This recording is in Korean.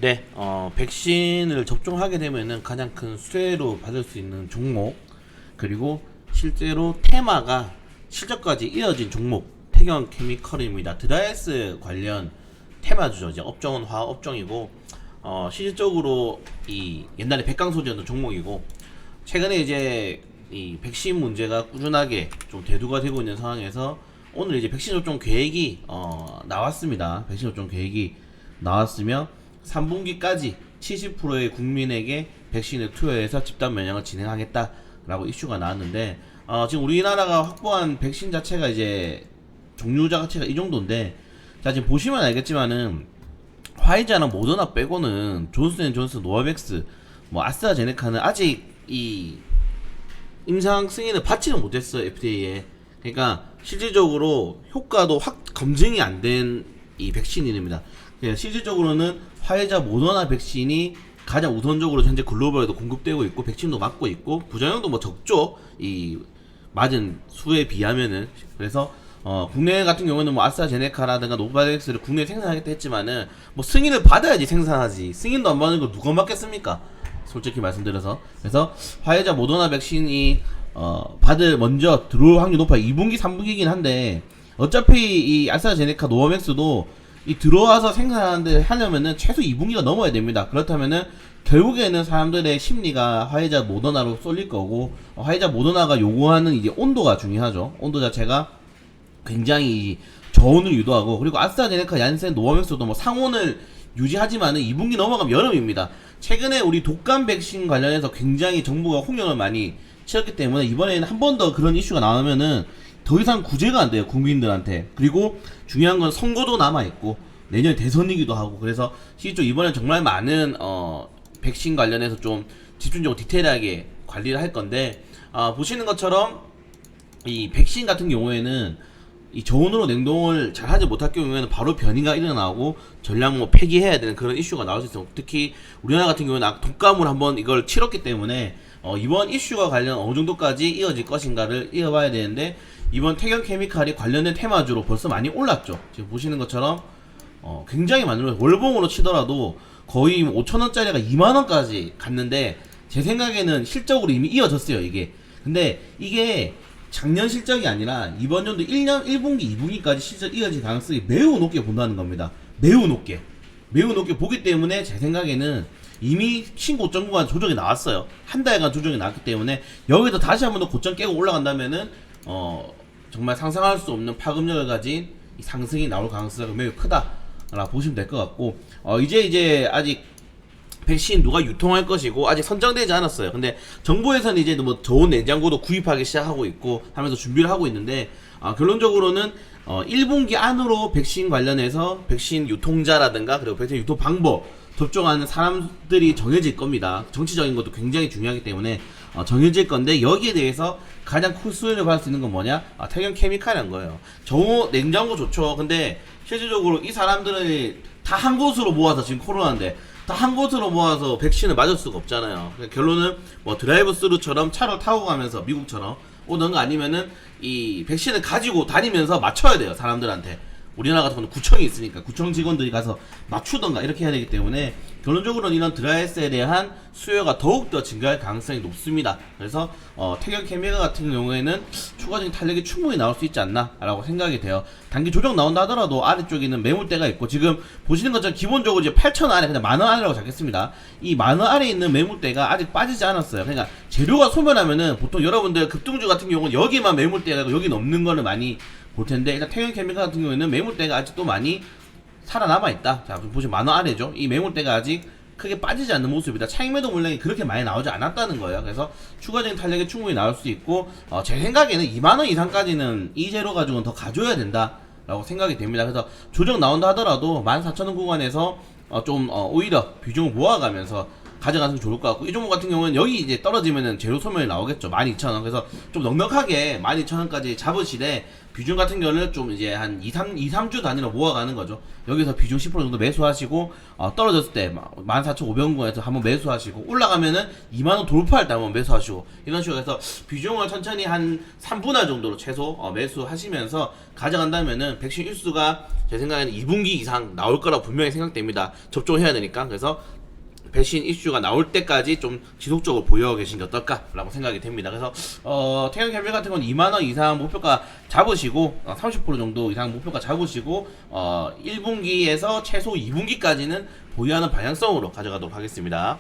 네, 백신을 접종하게 되면은 가장 큰 수혜로 받을 수 있는 종목, 그리고 실제로 테마가 실적까지 이어진 종목, 태경 케미컬입니다. 드라이에스 관련 테마주죠. 이제 업종은 화학 업종이고, 실질적으로 이 옛날에 백강소지였던 종목이고, 최근에 이제 이 백신 문제가 꾸준하게 좀 대두가 되고 있는 상황에서 오늘 이제 백신 접종 계획이 나왔습니다. 백신 접종 계획이 나왔으며 3분기까지 70%의 국민에게 백신을 투여해서 집단 면역을 진행하겠다라고 이슈가 나왔는데, 지금 우리나라가 확보한 백신 자체가 이제 종류 자체가 이 정도인데, 자 지금 보시면 알겠지만은 화이자나 모더나 빼고는 존슨앤존슨, 노바백스, 뭐 아스트라제네카는 아직 이 임상 승인을 받지는 못했어요, FDA에. 그러니까 실질적으로 효과도 확 검증이 안 된 이 백신입니다. 실질적으로는 화이자, 모더나 백신이 가장 우선적으로 현재 글로벌에도 공급되고 있고 백신도 맞고 있고 부작용도 뭐 적죠, 이 맞은 수에 비하면은. 그래서 국내 같은 경우는 뭐 아스트라제네카라든가 노바백스를 국내에 생산하겠다 했지만은 뭐 승인을 받아야지 생산하지, 승인도 안 받는 거 누가 맞겠습니까, 솔직히 말씀드려서. 그래서 화이자, 모더나 백신이 먼저 들어올 확률이 높아요. 2분기 3분기이긴 한데 어차피 이 아스트라제네카, 노바백스도 이 들어와서 생산하는데 하려면은 최소 2분기가 넘어야 됩니다. 그렇다면은 결국에는 사람들의 심리가 화이자, 모더나로 쏠릴 거고, 화이자, 모더나가 요구하는 이제 온도가 중요하죠. 온도 자체가 굉장히 저온을 유도하고, 그리고 아스트라제네카, 얀센, 노바백스도 뭐 상온을 유지하지만은 2분기 넘어가면 여름입니다. 최근에 우리 독감 백신 관련해서 굉장히 정부가 홍역을 많이 치렀기 때문에 이번에는 한 번 더 그런 이슈가 나오면은 더 이상 구제가 안 돼요, 국민들한테. 그리고 중요한 건 선거도 남아있고 내년 대선이기도 하고, 그래서 실제로 이번엔 정말 많은 백신 관련해서 좀 집중적으로 디테일하게 관리를 할 건데, 보시는 것처럼 이 백신 같은 경우에는 이 저온으로 냉동을 잘 하지 못할 경우에는 바로 변이가 일어나고 전량 뭐 폐기해야 되는 그런 이슈가 나올 수 있어요. 특히 우리나라 같은 경우에는 독감으로 한번 이걸 치렀기 때문에 이번 이슈와 관련 어느 정도까지 이어질 것인가를 이어봐야 되는데, 이번 태경 케미칼이 관련된 테마주로 벌써 많이 올랐죠. 지금 보시는 것처럼 굉장히 많이 올랐어요. 월봉으로 치더라도 거의 5천원짜리가 2만원까지 갔는데, 제 생각에는 실적으로 이미 이어졌어요, 이게. 근데 이게 작년 실적이 아니라 이번 연도 1분기, 2분기까지 실적 이어질 가능성이 매우 높게 본다는 겁니다. 매우 높게. 매우 높게 보기 때문에 제 생각에는 이미 신고점 구간 조정이 나왔어요. 한 달간 조정이 나왔기 때문에 여기서 다시 한번 더 고점 깨고 올라간다면은 정말 상상할 수 없는 파급력을 가진 이 상승이 나올 가능성이 매우 크다라고 보시면 될 것 같고, 이제 아직 백신 누가 유통할 것이고 아직 선정되지 않았어요. 근데 정부에서는 이제 뭐 저온 냉장고도 구입하기 시작하고 있고 하면서 준비를 하고 있는데, 결론적으로는 1분기 안으로 백신 관련해서 백신 유통자라든가 그리고 백신 유통 방법, 접종하는 사람들이 정해질 겁니다. 정치적인 것도 굉장히 중요하기 때문에 정해질 건데, 여기에 대해서 가장 큰 수혜를 받을 수 있는 건 뭐냐? 태경 케미칼이란 거예요. 저온 냉장고 좋죠. 근데 실질적으로 이 사람들을 다 한 곳으로 모아서, 지금 코로나인데 다 한 곳으로 모아서 백신을 맞을 수가 없잖아요. 결론은 뭐 드라이브 스루처럼 차를 타고 가면서 미국처럼 오는 거, 아니면은 이 백신을 가지고 다니면서 맞춰야 돼요, 사람들한테. 우리나라 같은 경우는 구청이 있으니까 구청 직원들이 가서 맞추던가 이렇게 해야 되기 때문에 결론적으로는 이런 드라이에스에 대한 수요가 더욱더 증가할 가능성이 높습니다. 그래서 태경 케미칼 같은 경우에는 추가적인 탄력이 충분히 나올 수 있지 않나 라고 생각이 돼요. 단기 조정 나온다 하더라도 아래쪽에는 매물대가 있고, 지금 보시는 것처럼 기본적으로 이제 8,000원 아래, 그냥 만원 아래라고 잡겠습니다. 이 만원 아래에 있는 매물대가 아직 빠지지 않았어요. 그러니까 재료가 소멸하면은 보통 여러분들 급등주 같은 경우는 여기만 매물대가 여기 넘는 거를 많이 볼 텐데, 일단 태경 케미칼 같은 경우에는 매물대가 아직도 많이 살아남아 있다. 자, 보시면 만원 아래죠. 이 매물대가 아직 크게 빠지지 않는 모습이다. 차익 매도 물량이 그렇게 많이 나오지 않았다는 거예요. 그래서 추가적인 탄력이 충분히 나올 수 있고, 제 생각에는 2만원 이상까지는 이 재료 가지고는 더 가져야 된다 라고 생각이 됩니다. 그래서 조정 나온다 하더라도 14,000원 구간에서 좀 오히려 비중을 모아가면서 가져가는 게 좋을 것 같고, 이 종목 같은 경우는 여기 이제 떨어지면은 재료 소멸이 나오겠죠. 12,000원. 그래서 좀 넉넉하게 12,000원까지 잡으시되, 비중 같은 경우는 좀 이제 한 3주 단위로 모아가는 거죠. 여기서 비중 10% 정도 매수하시고, 떨어졌을 때 14,500원에서 한번 매수하시고, 올라가면은 2만원 돌파할 때 한번 매수하시고, 이런 식으로 해서 비중을 천천히 한 3분할 정도로 최소 매수하시면서 가져간다면은 백신 일수가 제 생각에는 2분기 이상 나올 거라 분명히 생각됩니다. 접종해야 되니까. 그래서 백신 이슈가 나올 때까지 좀 지속적으로 보유하고 계신 게 어떨까라고 생각이 됩니다. 그래서 태형 캠핑 같은 건 2만원 이상 목표가 잡으시고 30% 정도 이상 목표가 잡으시고 1분기에서 최소 2분기까지는 보유하는 방향성으로 가져가도록 하겠습니다.